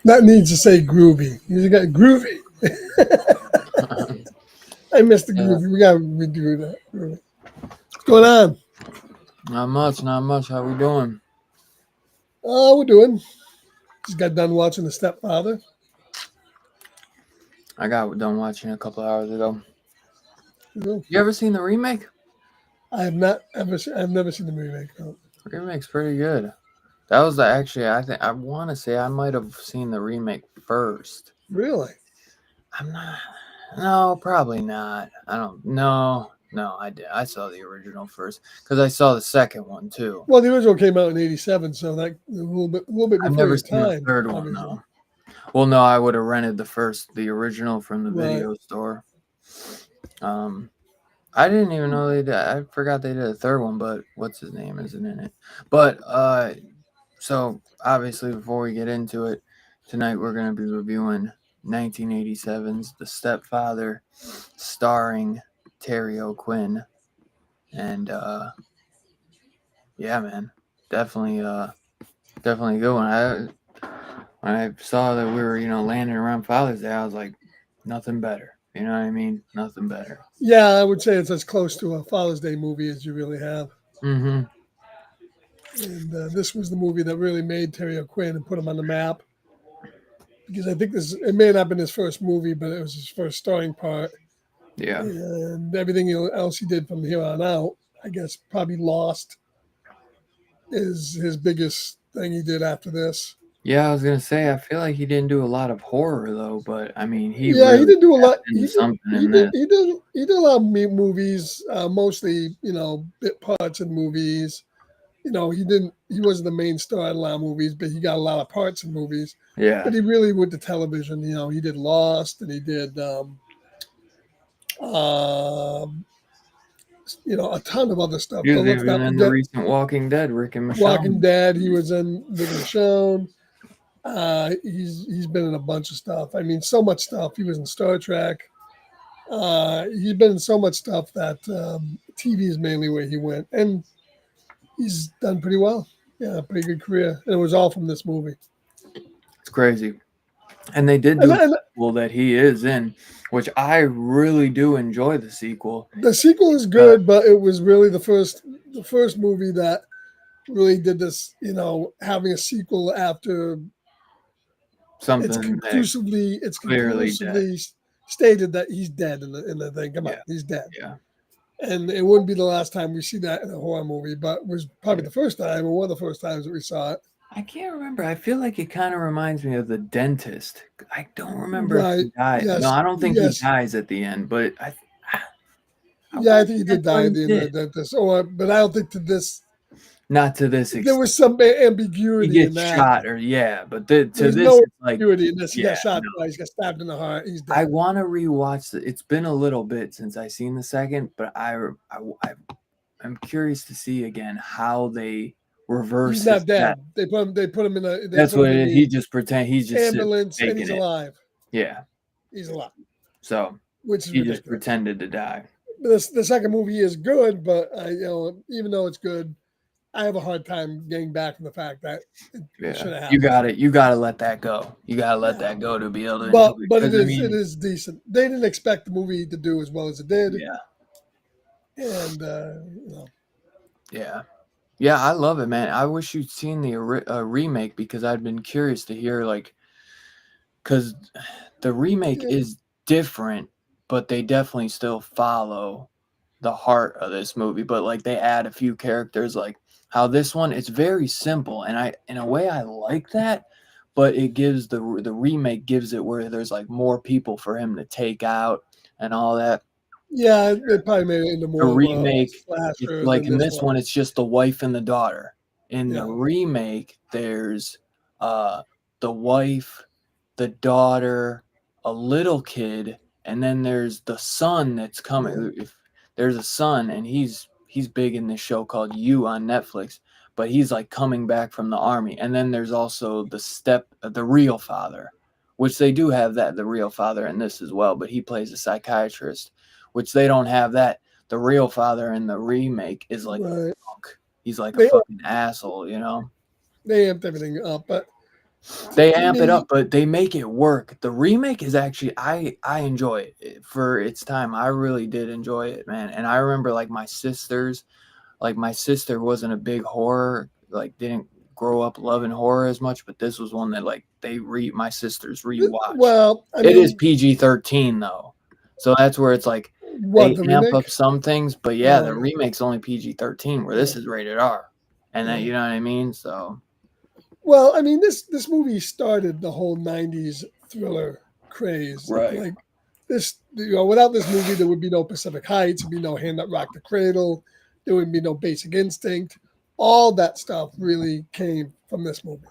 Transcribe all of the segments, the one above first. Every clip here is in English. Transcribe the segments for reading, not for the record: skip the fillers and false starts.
That needs to say groovy. You got groovy. I missed the Yeah. groovy. We got to redo that. Really. What's going on? Not much, not much. How we doing? We're doing. Just got done watching The Stepfather. I got done watching a couple hours ago. You You ever seen the remake? I have not ever. I've never seen the remake. No. The remake's pretty good. That was actually, I want to say I might have seen the remake first. Really? I'm not. No, probably not. I don't. No, I did. I saw the original first because I saw the second one too. Well, the original came out in '87, so that a little bit I've before never your seen the time. third one Obviously. though. Well, no, I would have rented the original from the Right. video store. I didn't even know they did. I forgot they did a third one, but what's his name isn't in it. But so obviously before we get into it, tonight we're gonna be reviewing 1987's The Stepfather, starring Terry O'Quinn, and yeah, man, definitely a good one. When I saw that we were landing around Father's Day, I was like, nothing better. You know what I mean? Nothing better. Yeah, I would say it's as close to a Father's Day movie as you really have. Mm-hmm. And this was the movie that really made Terry O'Quinn and put him on the map. Because I think it may not have been his first movie, but it was his first starring part. Yeah. And everything else he did from here on out, I guess probably Lost is his biggest thing he did after this. Yeah, I was gonna say I feel like he didn't do a lot of horror though, but I mean he He really didn't do a lot. tapped into something in this. He did a lot of movies, mostly bit parts in movies. He wasn't the main star in a lot of movies, but he got a lot of parts in movies. Yeah. But he really went to television. He did Lost, and he did a ton of other stuff. He But was let's even not in the forget recent Walking Dead, Rick and Walking Michonne. Dead. He was in Rick and Michonne. He's been in a bunch of stuff. I mean, so much stuff. He was in Star Trek. He's been in so much stuff that TV is mainly where he went. And he's done pretty well. Yeah, pretty good career, and it was all from this movie. It's crazy. And they did And, do a and sequel that he is in, which I really do enjoy the sequel. the sequel is Uh, good, but it was really the first movie that really did this. Having a sequel after it's Something that conclusively it's clearly dead. conclusively stated that he's dead in the thing. Come on, Yeah, he's dead. yeah, And it wouldn't be the last time we see that in a horror movie, but it was probably yeah. the first time or one of the first times that we saw it. I can't remember. I feel like it kind of reminds me of the dentist. I don't remember if Right. he died. No, Yes. I don't think he Yes. dies at the end, but I Yeah, I want to think say he did that's what die at he the end did. of the dentist. But I don't think to this. Not to this There extent. was some He ambiguity in gets that. shot, or yeah, but There to was this, no it's like, ambiguity in this. He got yeah, shot no. twice. Got stabbed in the heart. He's I dead. want to rewatch it. It's been a little bit since I seen the second, but I'm curious to see again how they reverse He's his not death. dead. They put him. They put him in the. They That's put what him in it is. He the just pretend he's just ambulance, and faking he's it. alive. Yeah. He's alive, So which is he just ridiculous. pretended to die. The second movie is good, but even though it's good, I have a hard time getting back from the fact that it Yeah. should have You happened. got it. You got to let that go. You got to let Yeah, that go to be able to enjoy but it. but it Because I is it mean, is decent. They didn't expect the movie to do as well as it did, yeah, and yeah, yeah. I love it, man. I wish you'd seen the remake because I'd been curious to hear like because the remake yeah, is different, but they definitely still follow the heart of this movie. But like they add a few characters, like how this one it's very simple, and I in a way I like that. But it gives the remake gives it where there's like more people for him to take out and all that. yeah, they probably made it into The more of a remake, it's slasher like than in this this one. one, it's just the wife and the daughter. In the Yeah, remake, there's uh the wife, the daughter, a little kid, and then there's the son that's yeah, coming. If there's a son, and he's big in this show called You on Netflix, but he's like coming back from the army. And then there's also the real father, which they do have that the real father in this as well, but he plays a psychiatrist, which they don't have that. The real father in the remake is like a right. punk. He's like a They fucking asshole, you know? they amped everything up, but They to amp it me, up, but they make it work. The remake is actually I enjoy it for its time. I really did enjoy it, man. And I remember like my sister wasn't a big horror, like didn't grow up loving horror as much, but this was one that like my sisters rewatched. well, I It is mean, PG-13 though. So that's where it's like what they the amp up remake? some things, but yeah, Oh the yeah, remake's only PG-13 where yeah, this is rated R. And that yeah. you know what I mean? So Well, I mean, this movie started the whole '90s thriller craze. right. Like this, without this movie, there would be no Pacific Heights, there'd be no Hand That Rocked the Cradle, there would be no Basic Instinct. All that stuff really came from this movie.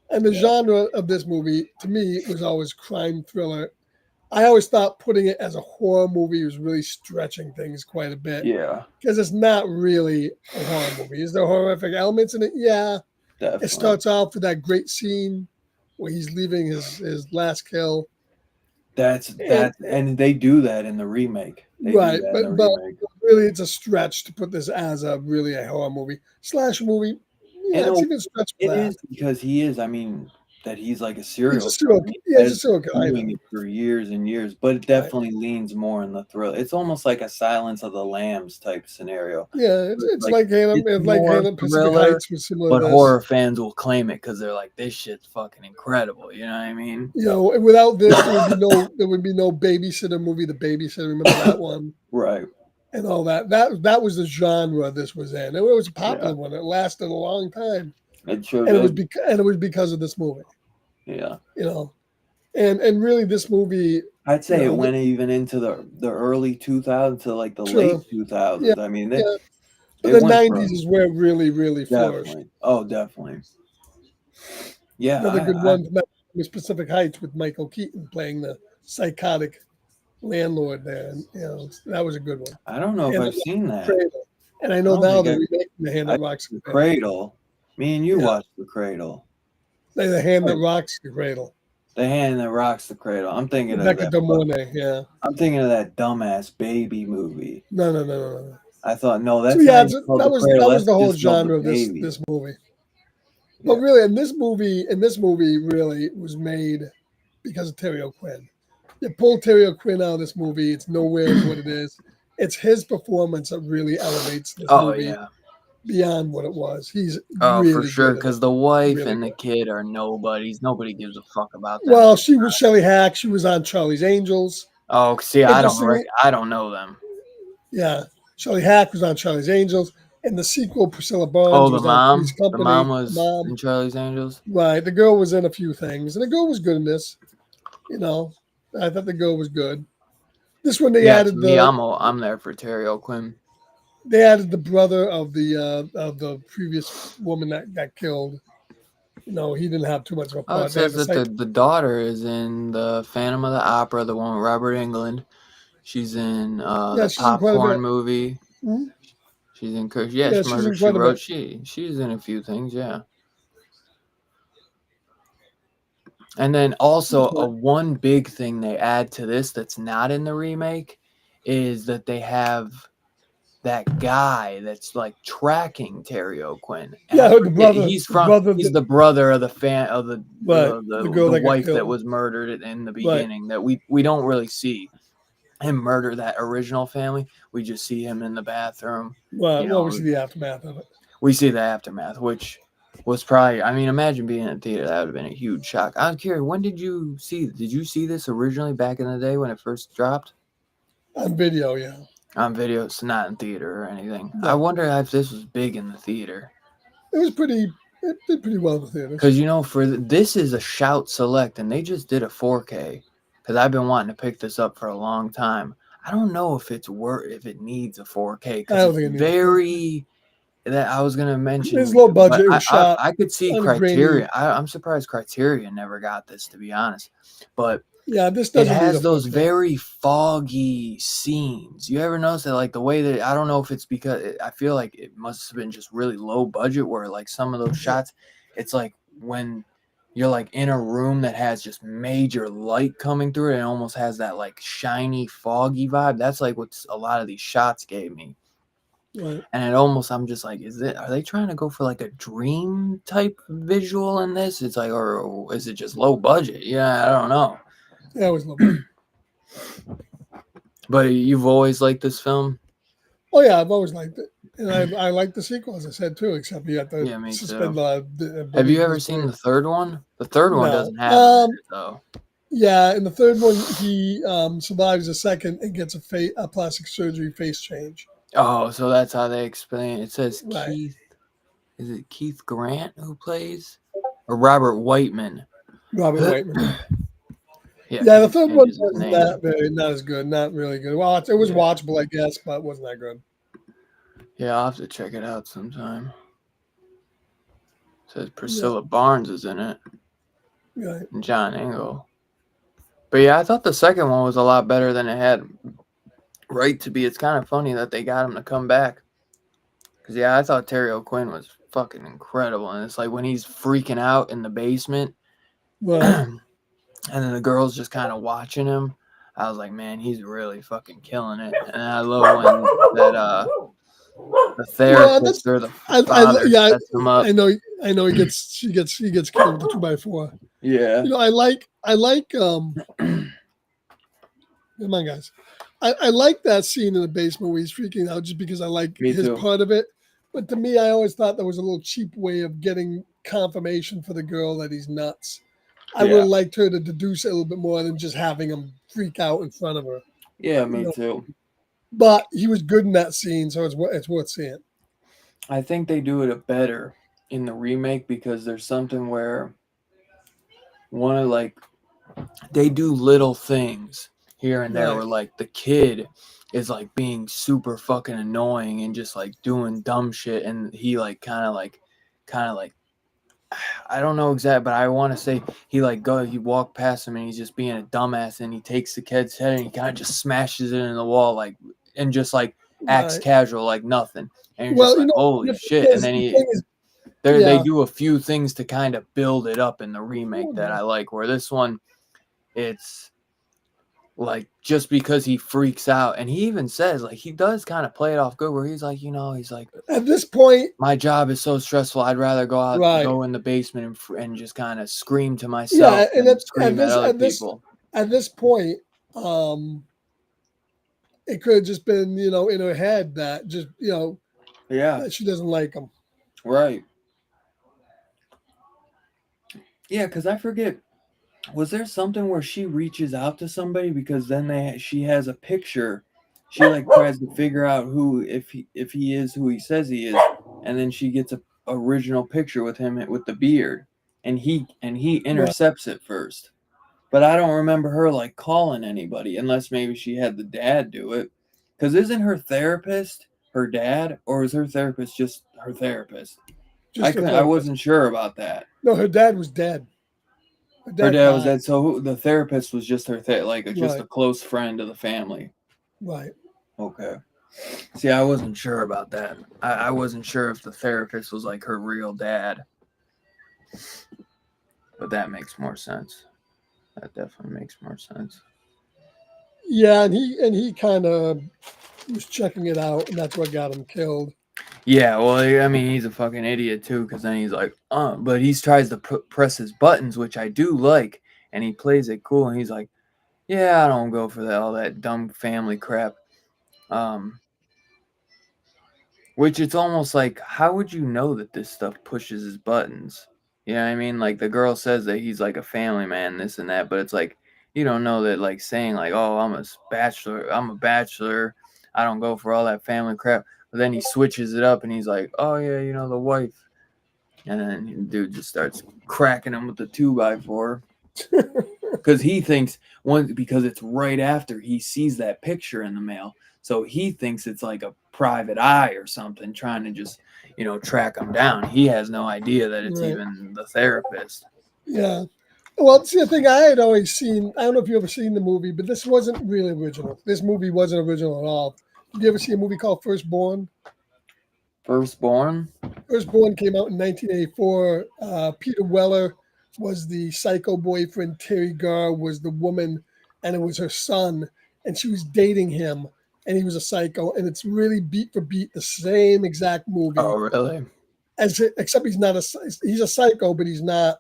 And the Yeah. genre of this movie, to me, was always crime thriller. I always thought putting it as a horror movie was really stretching things quite a bit Yeah. because it's not really a horror movie. Is there horrific elements in it? Yeah, it Definitely. starts off with that great scene where he's leaving his last kill, and And they do that in the remake. They do right, that in the but remake. really, it's a stretch to put this as a really a horror movie slash movie. In Yeah, a it's way, even stretch for it that. is because he is. I mean, that he's like a He's a serial killer. serial, He yeah, he's a has serial killer. been I doing know, it for years and years, but it right? definitely leans more in the thriller. It's almost like a Silence of the Lambs type scenario. Yeah, So it's like Hannah, it's it's like more Hannah Pacific thriller, Heights was similar to but this. horror fans will claim it because they're like, this shit's fucking incredible. You know what I mean? And without this, there would be no babysitter movie. The Babysitter, remember that one, Right. and all that. That was the genre this was in. It was a Yeah. popular one. It lasted a long time, It sure and it was did. because of this movie. Yeah. You know, and really this movie, I'd you say it know, went even into the early 2000s to like the sure, late yeah, 2000s. I mean, yeah, but it the went for '90s is where it really, really flourished. definitely. Oh, definitely. Yeah, Another good one was Pacific Heights with Michael Keaton playing the psychotic landlord there, and that was a good one. I don't know if And I've seen that. Cradle. And I I know don't now think they're remaking The Hand I That Rocks the the Cradle. Cradle. Me and you Yeah, watched The Cradle. like The Hand That Right. Rocks the Cradle. The Hand That Rocks the Cradle. I'm thinking of Rebecca that De Mornay. Yeah. I'm thinking of that dumbass baby movie. No, no, no, no, no. I thought, no, So that's yeah, not even called that the was cradle. that was That's the whole just called the genre of baby. this movie. But Yeah. really, in this movie, really it was made because of Terry O'Quinn. You pull Terry O'Quinn out of this movie, it's nowhere as what it is. It's his performance that really elevates this Oh movie yeah. beyond what it was. He's Oh, for really sure. good in Because it. the wife Really and the good. kid are nobodies. Nobody gives a fuck about them. Well, she was Shelley Hack. She was on Charlie's Angels. Oh, see, Interestingly, I don't know them. yeah, Shelley Hack was on Charlie's Angels. In the sequel, Priscilla Barnes Oh, the was on Three's mom. The mom Company. The was mom, in Charlie's Angels. right? The girl was in a few things, and the girl was good in this. You know, I thought the girl was good. This one Yeah, to me, I'm there for Terry O'Quinn. they added the brother of the previous woman that got killed. You know, he didn't have too much of a Oh, it part. They had says to that say, the daughter is in the Phantom of the Opera, the one with Robert Englund. She's in yeah, the she's in quite a Popcorn bit. movie. Mhm. She's in yeah, Yeah, she's Murder in She quite a Wrote. bit. She's in a few things, yeah. And then also a But, one big thing they add to this that's not in the remake is that they have that guy that's like tracking Terry O'Quinn, and I yeah, forget he's the brother of the fan of right, the girl the that got wife that killed. was murdered in the Right, beginning that we don't really see him murder that original family. We just see him in the bathroom. You well, we know, see the aftermath of it. we see the aftermath, which was probably, I mean, imagine being in a theater. That would have been a huge shock. I'm curious, when did you see this originally back in the day when it first dropped? On video, yeah. On video, it's not in theater or anything. I No, wonder if this was big in the theater. it was pretty. It did pretty well in the theaters. Because, you know, this is a Shout Select, and they just did a 4K. Because I've been wanting to pick this up for a long time. I don't know if if it needs a 4K, I because don't it's think it needs a 4K. very that I was gonna It's mention, low but budget. It was shot I could see on a grainy. Criterion. I'm surprised Criterion never got this, to be honest. But Yeah, this it doesn't need a has those 4K. very foggy scenes. You ever notice that, like the way that I don't know if it's because I feel like it must have been just really low budget, where like some of those Yeah, shots, it's like when you're like in a room that has just major light coming through it, and almost has that like shiny, foggy vibe. That's like what a lot of these shots gave me. right. And it almost, I'm just like, are they trying to go for like a dream type visual in this? It's like, or is it just low budget? Yeah, I don't know. Yeah, it was low budget. But you've always liked this film? Oh yeah, I've always liked it, and I like the sequel, as I said too. Except you have to Yeah, me too. suspend the Have you belief in ever his seen brain. the third one? The third one No. doesn't have him in it, though. Yeah, in the third one, he survives a second and gets a plastic surgery face change. Oh, so that's how they explain it. It says Right. is it Keith Grant who plays? Or Robert Whiteman? Robert Whiteman. Yeah, Yeah, because the he third one changes his was name. not as good, not really good. Well, it was Yeah. watchable, I guess, but it wasn't that good. Yeah, I'll have to check it out sometime. It says Yeah, Priscilla Barnes is in it. right. And John Engel. But yeah, I thought the second one was a lot better than it had right to be. It's kind of funny that they got him to come back. Because, yeah, I thought Terry O'Quinn was fucking incredible. And it's like when he's freaking out in the basement Right. and then the girl's just kind of watching him. I was like, man, he's really fucking killing it. And I love when that the Well, therapist or the father yeah, sets him up. I know. He gets killed with the 2x4. Yeah. You know, I like. Come on, guys. I like that scene in the basement where he's freaking out just because I like Me his too. part of it. But to me, I always thought that was a little cheap way of getting confirmation for the girl that he's nuts. I would Yeah. have liked her to deduce it a little bit more than just having him freak out in front of her. Yeah, You me know? too. But he was good in that scene, so it's worth seeing. I think they do it better in the remake because there's something where one of like they do little things here and there Right. where like the kid is like being super fucking annoying and just like doing dumb shit, and he like kind of like I don't know exactly, but I want to say he walked past him and he's just being a dumbass, and he takes the kid's head and he kind of just smashes it in the wall like and just like acts Right. casual like nothing, and you're just Well, like holy shit, and then the thing is, they yeah. do a few things to kind of build it up in the remake that I like, where this one it's like just because he freaks out, and he even says like he does kind of play it off good, where he's like, he's like, At this point, my job is so stressful. I'd rather right? go in the basement and just kind of scream to Yeah, myself and than scream at other people. at this point, um, it could have just been in her head that just Yeah, that she doesn't like him. right. Yeah, because I forget. Was there something where she reaches out to somebody because then she has a picture. She like tries to figure out who if he is who he says he is, and then she gets a original picture with him with the beard, and he Right, intercepts it first. But I don't remember her like calling anybody unless maybe she had the dad do it. Cause isn't her therapist her dad, or is her therapist just her therapist? just her I therapist. wasn't sure about that. No, her dad was dead. Her Her dad dad was died. dead, so the therapist was just just a Right, close friend of the family. right. Okay. See, I wasn't sure about that. I wasn't sure if the therapist was like her real dad, but that makes more sense. That definitely makes more sense. Yeah, and he kind of was checking it out, and that's what got him killed. Yeah, well, I mean, he's a fucking idiot too, because then he's like, but he tries to press his buttons, which I do like, and he plays it cool, and he's like, yeah, I don't go for that all that dumb family crap. Um, Which it's almost like, how would you know that this stuff pushes his buttons? You know what I mean? Like the girl says that he's like a family man, this and that, but it's like you don't know that like saying like, oh, I'm a bachelor, I don't go for all that family crap. But then he switches it up and he's like, oh yeah, the wife, and then the dude just starts cracking him with the 2x4 because he thinks because it's right after he sees that picture in the mail, so he thinks it's like a private eye or something trying to just track him down. He has no idea that it's Right. even the therapist. Yeah. Well, see, the thing I had always seen, I don't know if you ever seen the movie, but this wasn't really original. This movie wasn't original at all. Did you ever see a movie called Firstborn? Firstborn. Firstborn came out in 1984. Peter Weller was the psycho boyfriend. Terry Garr was the woman, and it was her son, and she was dating him, and he was a psycho. And it's really beat for beat the same exact Oh movie, really? except he's a psycho, but he's not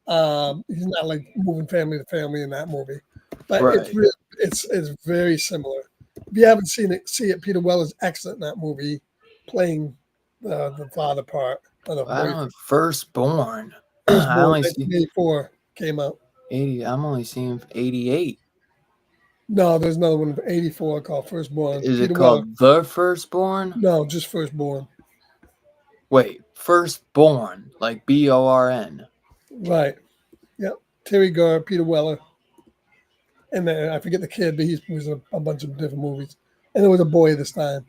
like moving family to family in that movie. But it's Right. real. It's very similar. If you haven't seen it, see it. Peter Weller's excellent in that movie, playing the father part of the I don't know. boyfriend. Firstborn. I Firstborn, only see 1984 came out. 80. I'm only seeing 88. No, there's another one from 84 called Firstborn. Is it Peter Weller. called The Firstborn? No, just Firstborn. Wait, Firstborn, like Born. Right. Yep. Terry Garr, Peter Weller, and then I forget the kid, but he was in a bunch of different movies. And there was a boy this time.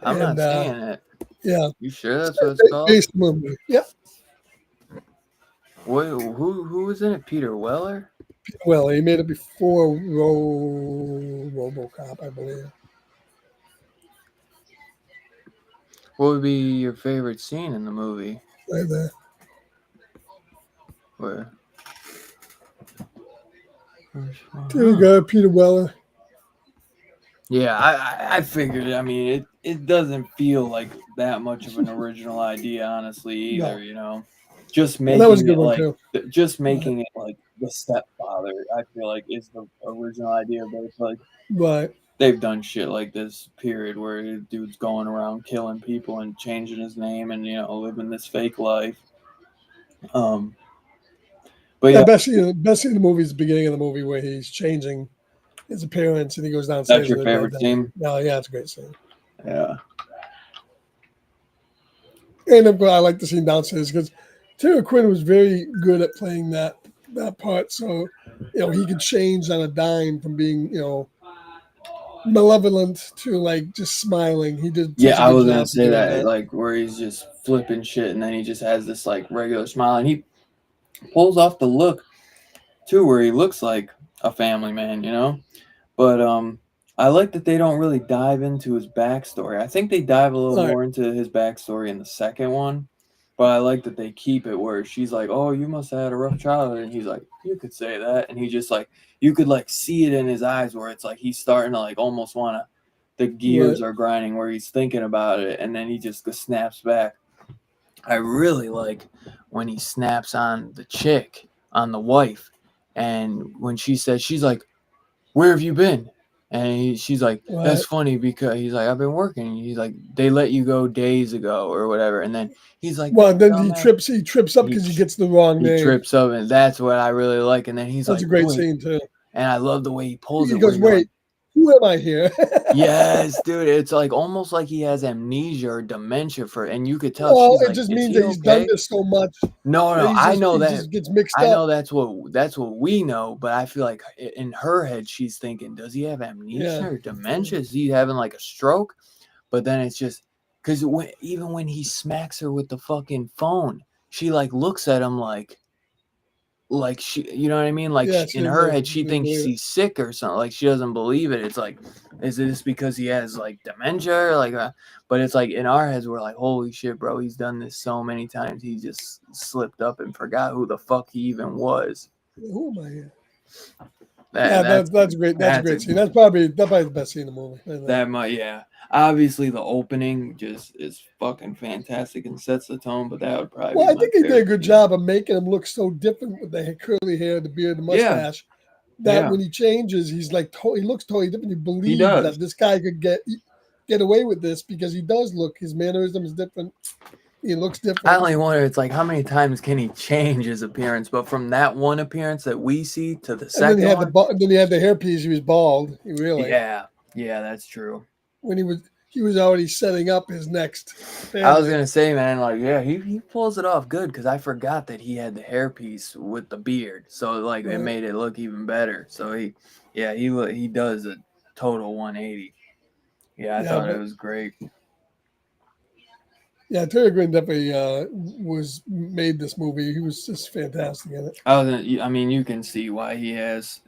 I'm And not seeing it. yeah, You sure it's that's what it's called? based movie. Yep. Wait, who was in it? Peter Weller? Well, he made it before RoboCop, I believe. What would be your favorite scene in the movie? Right there. Where? There you go, Peter Weller. Yeah, I figured. I mean, it doesn't feel like that much of an original idea, honestly, either. No, Just well, that was a making good it one like too. Right, the stepfather. I feel like is the original idea, but it's like right. they've done shit like this period where the dude's going around killing people and changing his name and living this fake life. Um, but Yeah, yeah, best scene in the movie is the beginning of the movie where he's changing his appearance and he goes that's downstairs your with a dead favorite guy. scene. No, yeah, it's a great scene. Yeah, And I like the scene downstairs because Terry Quinn was very good at playing that part. So, he could change on a dime from being, malevolent to like just smiling. He did such yeah. a I good was gonna job of say doing that that. like where he's just flipping shit and then he just has this like regular smile and he pulls off the look too, where he looks like a family man. But I like that they don't really dive into his backstory. I think they dive a little All right. more into his backstory in the second one. But I like that they keep it where she's like, "Oh, you must have had a rough childhood," and he's like, "You could say that," and he just like you could like see it in his eyes where it's like he's starting to like almost want to. The Right. gears are grinding where he's thinking about it, and then he just snaps back. I really like when he snaps on the chick, on the wife, and when she says, she's like, "Where have you been?" And she's like, "That's Right. funny because," he's like, "I've been working." He's like, "They let you go days ago or whatever." And then he's like, Well, "That then dumbass." he trips up He because he gets the wrong he name. trips up, and that's what I really like. And then he's That's like, a great "Wait," scene too. and I love the way he pulls He it, where goes, you're like, "Wait, who am I here?" "Yes, dude." It's like almost like he has amnesia or dementia for, and you could tell Well, she's it like, just "Is means he that he's done okay?" this so much No, that no, I know he that. just gets mixed I up. know that's what we know, but I feel like in her head she's thinking, does he have amnesia Yeah. or dementia? Is he having like a stroke? But then it's just because even when he smacks her with the fucking phone, she like looks at him like she, you know what I mean? Like Yeah, in she her didn't head, she really thinks believe it. he's sick or something. Like she doesn't believe it. It's like, is this because he has like dementia or like? But it's like in our heads, we're like, holy shit, bro, he's done this so many times. He just slipped up and forgot who the fuck he even was. Who am I here? That Yeah, that's that's great. That's a that's a great scene. That's probably the best scene in the movie. I think. that might yeah. Obviously, the opening just is fucking fantastic and sets the tone. But that would probably Well, be I my think they did a favorite good scene. job of making him look so different with the curly hair, the beard, the Yeah, mustache. That yeah, when he changes, he's like he looks totally different. You he believe does. that this guy could get away with this because he does look. His mannerism is different. He looks I different. only wonder, it's like how many times can he change his appearance? But from that one appearance that we see to the And then he second had one, then he had the hairpiece. He was bald. He really yeah, yeah, that's true. when he was already setting up his next I was family. gonna say, man, like, yeah, he pulls it off good because I forgot that he had the hairpiece with the beard, so like it Right. made it look even better. So yeah, he does a total 180. Yeah, I Yeah, thought it but was great. yeah, Terry Green definitely was made this movie. He was just fantastic in it. I mean, you can see why he has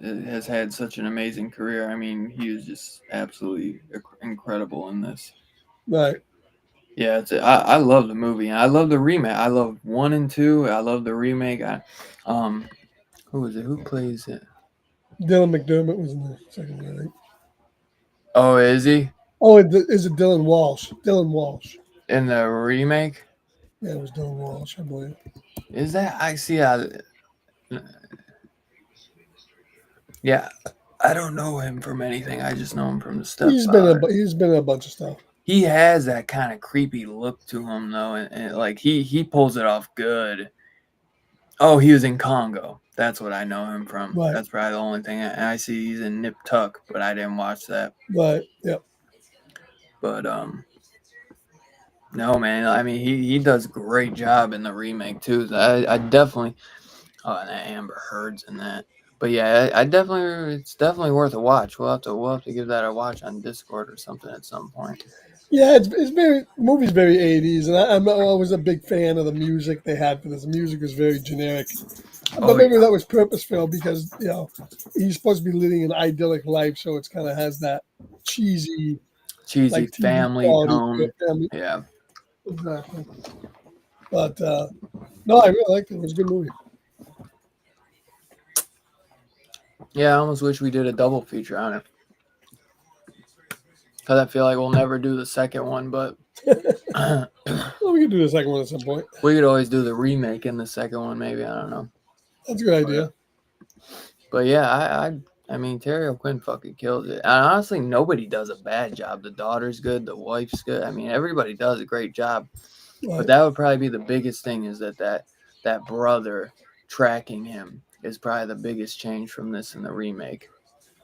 had such an amazing career. I mean, he was just absolutely incredible in this. Right. Yeah, I love the movie. And I love the remake. I love one and two. I love the remake. Um, who is it? Who plays it? Dylan McDermott was in the second one, I think. Oh, is he Oh, is it Dylan Walsh? Dylan Walsh. in the remake? Yeah, it was Dylan Walsh, I believe. Is that I see? Yeah, I don't know him from anything. I just know him from the Stepfather. He's been in a bunch of stuff. He has that kind of creepy look to him though, and like he pulls it off good. Oh, he was in Congo. That's what I know him from. Right. That's probably the only thing I see. He's in Nip Tuck, but I didn't watch that. Right. Yep. But no man. I mean, he does a great job in the remake too. So I definitely. Oh, and that Amber Heard's in that. But yeah, I definitely it's definitely worth a watch. We'll have to give that a watch on Discord or something at some point. Yeah, it's very the movie's very 80s, and I'm always a big fan of the music they had for this. The music was very generic, but Oh maybe yeah, that was purposeful because he's supposed to be living an idyllic life, so it's kind of has that cheesy cheesy like TV family quality to tone. it. Family. Yeah, Exactly. But no, I really liked it. It was a good movie. yeah. I almost wish we did a double feature on it because I feel like we'll never do the second one, but Well, we can do the second one at some point. we could always do the remake in the second one. Maybe I don't know. That's a good But idea. but yeah, I mean Terry O'Quinn fucking kills it. And honestly, nobody does a bad job. The daughter's good. The wife's good. I mean, everybody does a great job. But Right. that would probably be the biggest thing is that brother tracking him is probably the biggest change from this in the remake,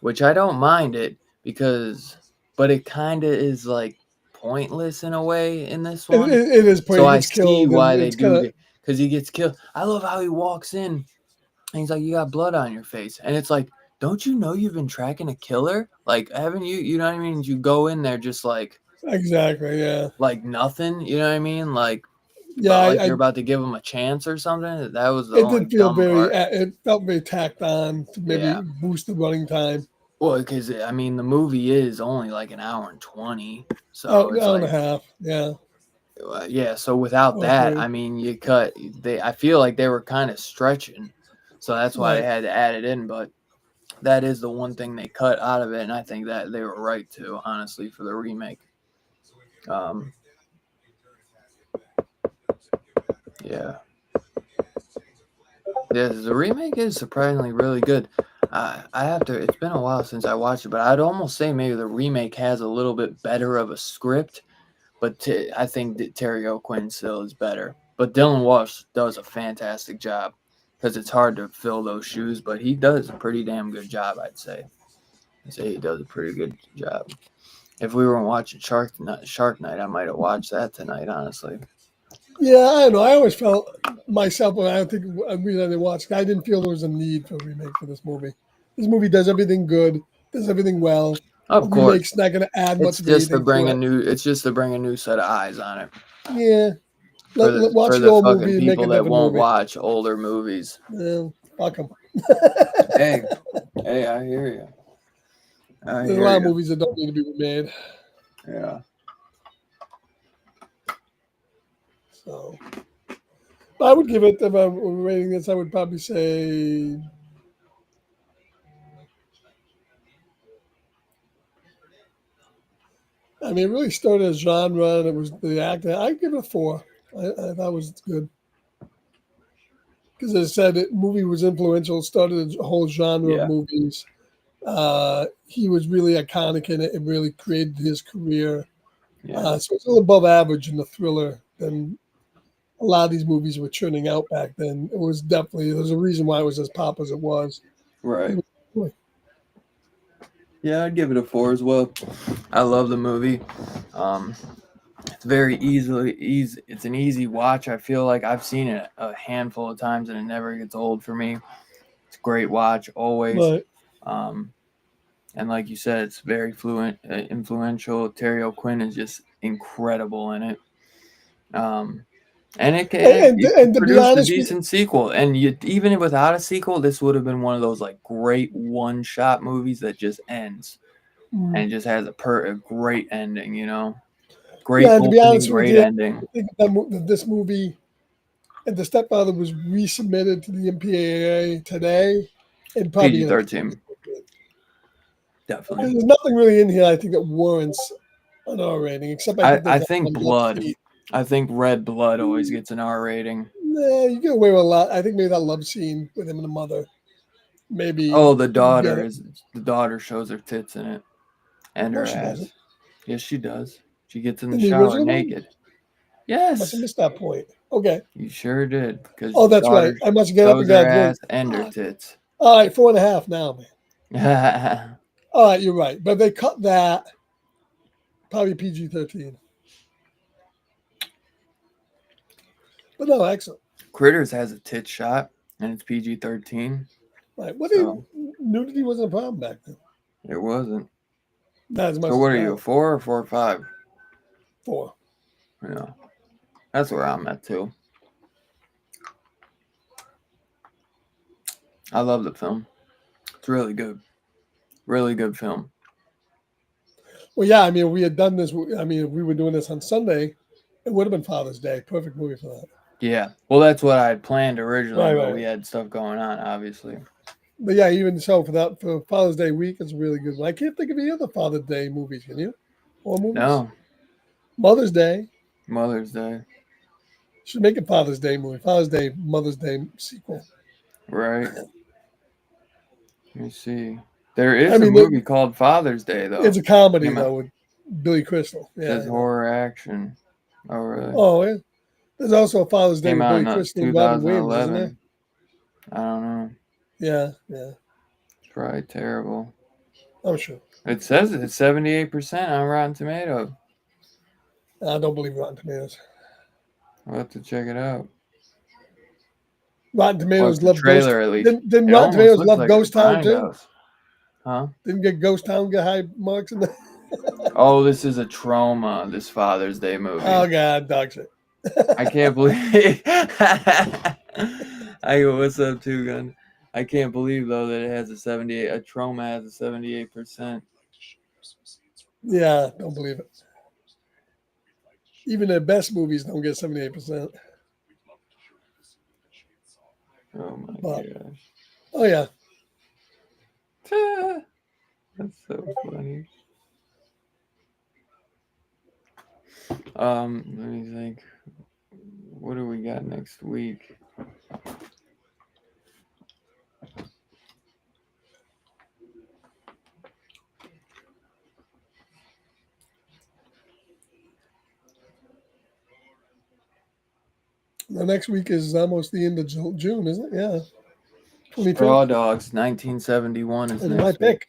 which I don't mind it because, but it kind of is like pointless in a way in this one. It is So pretty. He I gets see killed, and why they it's kind do of get because he gets killed. I love how he walks in and he's like, "You got blood on your face," and it's like, "Don't you know you've been tracking a killer? Like, haven't you? You know what I mean? You go in there just exactly. Yeah. like nothing. You know what I mean? Like, Yeah. but like you're about to give him a chance or something. That was the It only did feel dumb very. part. It felt very tacked on to maybe Yeah. boost the running time. Well, because I mean, the movie is only like an hour and 20, Oh, so an it's hour and a like half. Yeah. Yeah, so without that, Okay. I mean, you cut they. I feel like they were kind of stretching, so that's why they Right. had to add it in. But that is the one thing they cut out of it, and I think that they were right to, honestly, for the remake. Um, yeah, yeah, the remake is surprisingly really good. I have to. It's been a while since I watched it, but I'd almost say maybe the remake has a little bit better of a script. But I think that Terry O'Quinn still is better. But Dylan Walsh does a fantastic job because it's hard to fill those shoes, but he does a pretty damn good job, I'd say he does a pretty good job. If we weren't watching Shark Night, I might have watched that tonight, honestly. Yeah, I don't know. I always felt myself when I think a reason I didn't watch. I didn't feel there was a need for a remake for this movie. This movie does everything good, does everything well. A Of course, remake's not going to add much of anything to it. it's just to bring a new set of eyes on it Yeah, for watch the the old fucking movie and make people a that different won't movie. watch older movies. Yeah, fuck them. Hey, hey, I hear you. I There's a hear lot of you. movies that don't need to be remade. Yeah. So, but I would give it, if I'm rating this, I would probably say, I mean, it really started as genre and it was the acting. I'd give it a 4. I thought it was good. Because as I said, it movie was influential, started a whole genre of Yeah. movies. He was really iconic in it and really created his career. Yeah. So it's a little above average in the thriller than a lot of these movies were churning out back then. It was definitely, there's a reason why it was as pop as it was. Right. It was Yeah, I'd give it a 4 as well. I love the movie. Um, it's very easy. It's an easy watch. I feel like I've seen it a handful of times and it never gets old for me. It's a great watch always. but Um, and like you said, it's very influential. Terry O'Quinn is just incredible in it. Um, and it and to be produced a honest with decent sequel. And even without a sequel, this would have been one of those like great one shot movies that just ends you, and just has a great ending. Great yeah, and to be opening, honest with great you, ending. I think that this movie and The Stepfather was resubmitted to the MPAA today and probably PG going to get 13, definitely. there's nothing really in here I think that warrants an R rating, except I think I there's a think love blood. scene. I think red blood always gets an R rating. Nah, you get away with a lot. I think maybe that love scene with him and the mother, maybe Oh, you get it. the daughter shows her tits in it and No, her she doesn't. ass. Yes, she does. She gets in the In the shower original one, naked. I must have Yes, missed that point. Okay. you sure did because Oh, the that's right. daughter I must get up and shows her get a drink. ass and her Fuck. tits. All right, 4.5 now, man. Critters All right, you're right. But they cut that probably PG-13. But no, excellent. has a tit shot and it's PG 13. Right. So Nudity wasn't a problem back then. it wasn't. Not as So much as what are you, now. a 4 or 4 or 5? 4. Yeah, that's where I'm at too. I love the film. It's really good. Really good film. Well, yeah, I mean, if we had done this, I mean, if we were doing this on Sunday, it would have been Father's Day. Perfect movie for that. Yeah. Well, that's what I had planned originally, Right, but right, we right. had stuff going on, obviously. But yeah, even so, for Father's Day week, it's a really good one. I can't think of any other Father's Day movies. Can you? Or movies? No, Mother's Day. Mother's Day. Should make a Father's Day movie. Father's Day, Mother's Day sequel. Right. Let me see. There I is a mean, movie called Father's Day, it's though. a comedy Came out. though with Billy Crystal. It Yeah, says I know. horror action. Oh, really? Oh, yeah. There's also a Father's Day Came with out Billy in Crystal and Robin Williams, isn't there? 2011. I don't know. Yeah, yeah. It's probably terrible. I'm sure. It says it's 78% on Rotten Tomatoes. I don't believe Rotten Tomatoes. I'll have to check it out. Rotten Watch Tomatoes the love Ghost. trailer at least. Didn't It Rotten almost Tomatoes looks love like a Ghost Town too? grindhouse. Huh? Didn't get Ghost Town get high marks in the. Oh, this is a trauma, this Father's Day movie. Oh God, dog shit. I can't believe I go, what's up, Two Gun? I can't believe though that it has a 78 a trauma has a 78%. Yeah, don't believe it. Even their best movies don't get 78%. Oh my But gosh. oh yeah, That's so funny. Let me think. What do we got next week? the next week is almost the end of June, isn't it? Yeah, 25th. Straw Dogs, 1971 is That's my next week. pick.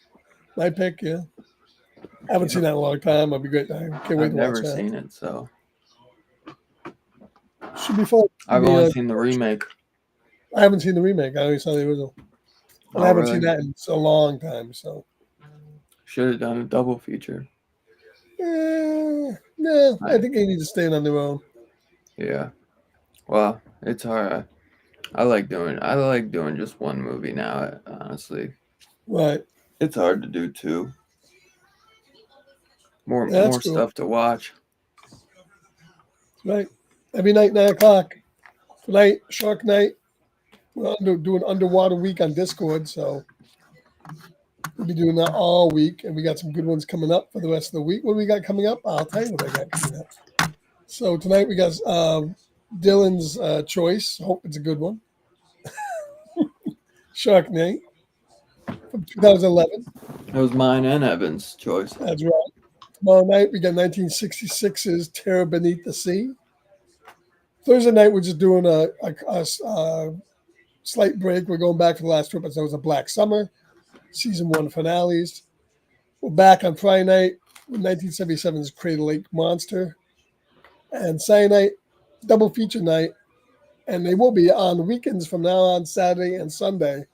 My pick. Yeah, I haven't seen that in a long time. I'll be great. I can't wait I've to watch never that. seen it, so Should be fun. I've only seen the remake. I haven't seen the remake. I only saw the original, and I Oh, haven't seen really? that in so long time. So, Should have done a double feature. no, I think they need to stand on their own. Yeah. Well, it's hard. I like doing just one movie now. Honestly, Right. it's hard to do two. That's More cool. stuff to watch. Right. Every night, 9 o'clock. Tonight, Shark Night. We're doing Underwater Week on Discord, so we'll be doing that all week. And we got some good ones coming up for the rest of the week. What do we got coming up? I'll tell you what I got coming up. So tonight we got Dylan's choice. Hope it's a good one. Shark Night from 2011. It was mine and Evan's choice. That's right. Tomorrow night we got 1966's Terror Beneath the Sea. Thursday night we're just doing a slight break. We're going back to the last two episodes of Black Summer, season 1 finales. We're back on Friday night with 1977's Crater Lake Monster. And Saturday night, double feature night. And they will be on weekends from now on, Saturday and Sunday.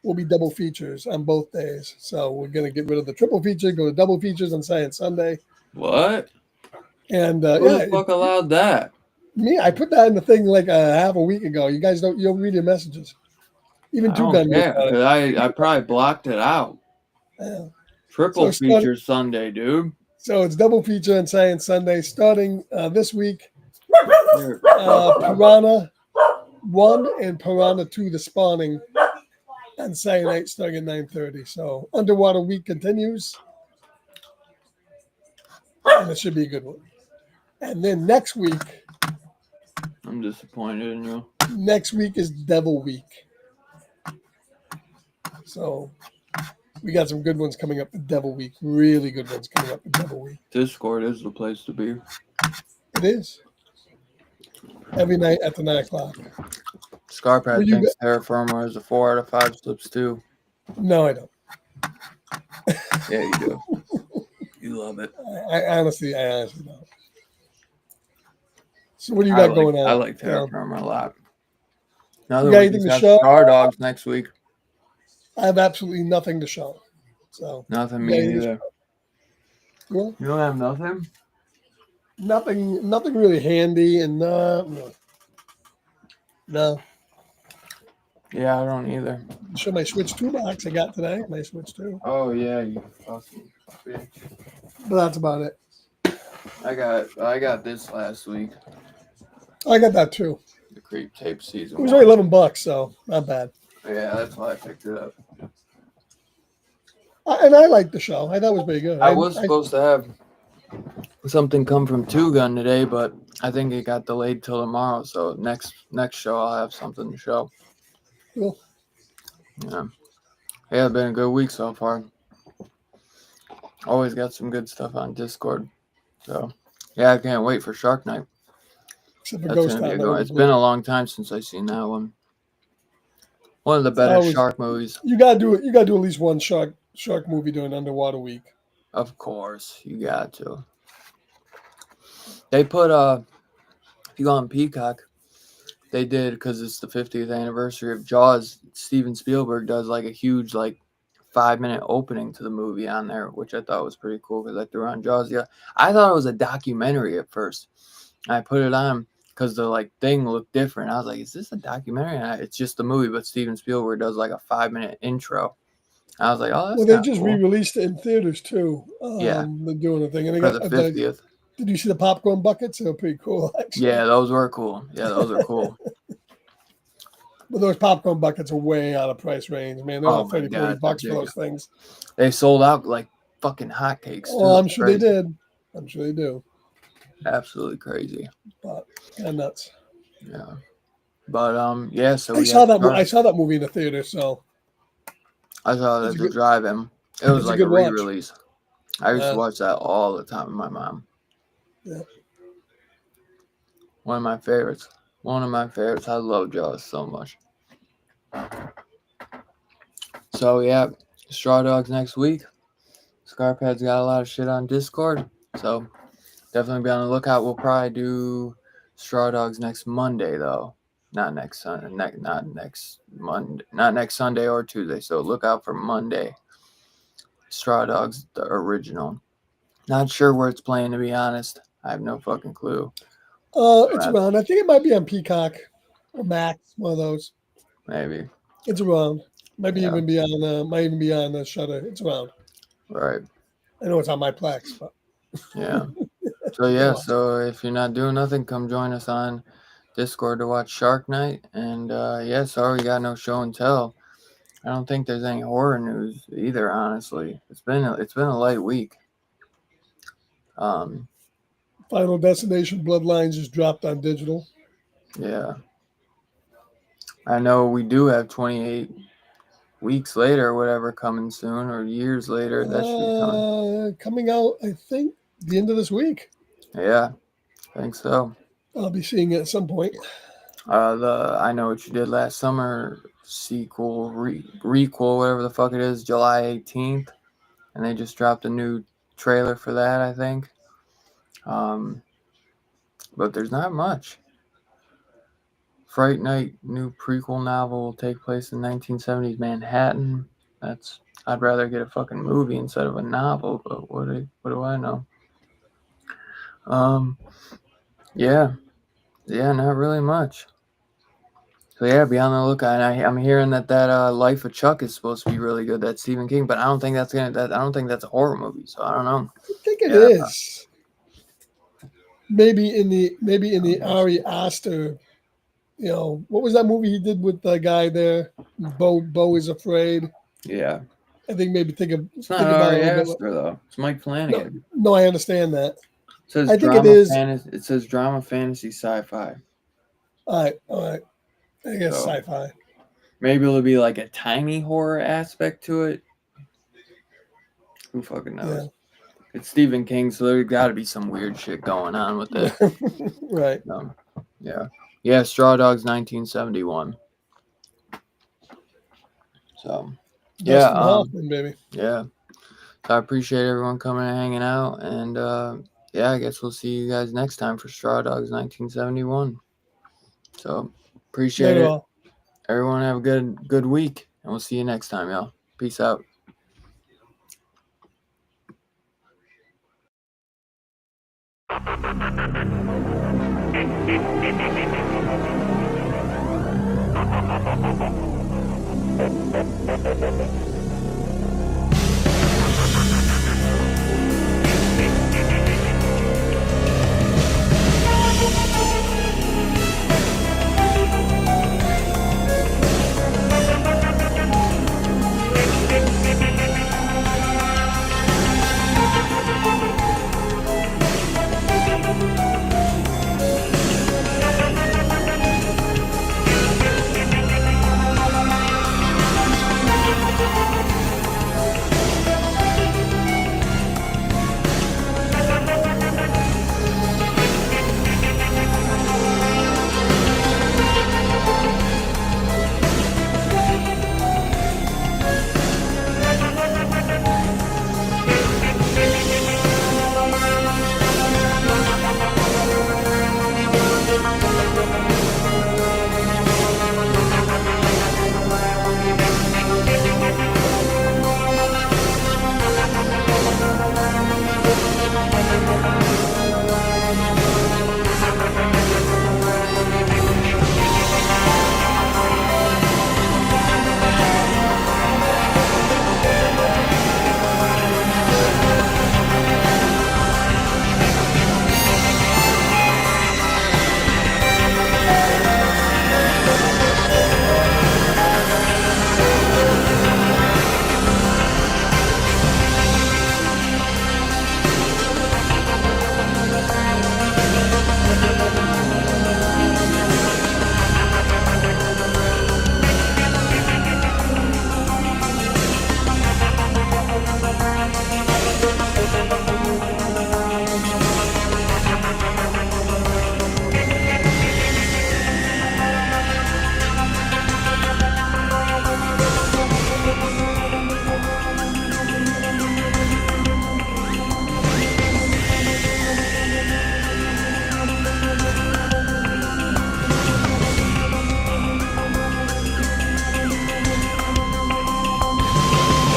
Will be double features on both days. So we're going to get rid of the triple feature, go to double features on Saturday and Sunday. What? And Who the fuck allowed that? Me, I put that in the thing like half a week ago. You guys you don't read your messages. Even I Two don't Gun knows care about it. because I probably blocked it out. Yeah. Triple So feature Sunday, dude. So it's double feature on Saturday and Sunday starting this week. Here. Piranha 1 and Piranha 2, The Spawning, on Saturday night starting at 9:30. So Underwater Week continues, and it should be a good one. And then next week I'm disappointed in you. Next week is Devil Week. So we got some good ones coming up for Devil Week. Really good ones coming up for Devil Week. Discord is the place to be. It is. Every night at the 9 o'clock. Scarpad thinks Terra Firma is a 4 out of 5 slips too. No, I don't. Yeah, you do. You love it. I honestly don't. So what do you got going on? I like Terra Firma a lot. Now You that got we anything just to have show? Star Dogs next week. I have absolutely nothing to show. So Nothing, me either. Well, you don't have nothing? Nothing really handy, and no. Yeah, I don't either. Show my Switch 2 box I got today. My Switch 2. Oh yeah, you fucking bitch. But that's about it. I got this last week. I got that too. The Creep Tape season. It was only $11, so not bad. Yeah, that's why I picked it up. And I liked the show. I thought it was pretty good. I was supposed to have something come from Two Gun today, but I think it got delayed till tomorrow. So next show I'll have something to show. Cool. Yeah, it's been a good week so far. Always got some good stuff on Discord. So yeah, I can't wait for Shark Night. Except for Ghost Town. It's been a long time since I've seen that one. One of the better shark movies. You gotta do it. You gotta do at least one shark movie during Underwater Week. Of course, you got to. They put if you go on Peacock, they did, because it's the 50th anniversary of Jaws. Steven Spielberg does like a huge 5-minute opening to the movie on there, which I thought was pretty cool because I threw on Jaws. Yeah, I thought it was a documentary at first. I put it on because the thing looked different. I was like, "Is this a documentary?" And it's just a movie, but Steven Spielberg does a 5-minute intro. I was like, "Oh, that's well." They just cool. re-released it in theaters too. Yeah, they're doing a thing, and they for got the 50th. Did you see the popcorn buckets? They were pretty cool, actually. Yeah, those were cool. Yeah, those are cool. But those popcorn buckets are way out of price range, man. They're Oh like my 30, 40 god, they're bucks for big. those things. They sold out like fucking hotcakes Oh, too. I'm sure Crazy. they did. I'm sure they do. Absolutely crazy. But kind of nuts. Yeah. But yeah, so I we saw got that. I Star. saw that movie in the theater, so I saw that it's at a the good. drive-in. It was It's a like a good watch. re-release. I used to watch that all the time with my mom. Yeah. One of my favorites. One of my favorites. I love Jaws so much. So yeah, Straw Dogs next week. Scarpad's got a lot of shit on Discord, so definitely be on the lookout. We'll probably do Straw Dogs next Monday though, not next Sunday, not next Monday, not next Sunday or Tuesday. So look out for Monday. Straw Dogs, the original. Not sure where it's playing, to be honest. I have no fucking clue. It's around. I think it might be on Peacock or Max, one of those. Maybe. It's around. Maybe Yeah. even be on. Might even be on Shutter. It's around. Right. I know it's on my Plex, but Yeah. So you yeah, watch it. so if you're not doing nothing, come join us on Discord to watch Shark Night. And yeah, sorry we got no show and tell. I don't think there's any horror news either, honestly. It's been a light week. Final Destination Bloodlines just dropped on digital. Yeah. I know we do have 28 weeks later or whatever coming soon, or years later. That should be coming. Coming out, I think, the end of this week. Yeah, I think so. I'll be seeing it at some point. The I Know What You Did Last Summer sequel, requel, whatever the fuck it is, July 18th. And they just dropped a new trailer for that, I think. But there's not much. Fright Night new prequel novel will take place in 1970s Manhattan. I'd rather get a fucking movie instead of a novel, but what do I know? Yeah, not really much. So yeah, be on the lookout. I'm hearing that Life of Chuck is supposed to be really good. That's Stephen King, but I don't think that's a horror movie. So I don't know. I think it Yeah. is. Maybe in the Ari Aster. You know, what was that movie he did with the guy there? Bo is Afraid. Yeah. I think maybe think It's not about it Ari a little bit. Aster though. It's Mike Flanagan. No, I understand that. It says I think it drama is. fantasy. It says drama fantasy sci-fi. All right. I guess So, sci-fi. maybe it'll be like a tiny horror aspect to it. Who fucking knows? Yeah. It's Stephen King, so there's got to be some weird shit going on with it. Right. Yeah. Straw Dogs 1971. So, Dustin Hoffman, baby. yeah. So I appreciate everyone coming and hanging out, and yeah, I guess we'll see you guys next time for Straw Dogs 1971. So appreciate Later it. all. Everyone have a good week, and we'll see you next time, y'all. Peace out.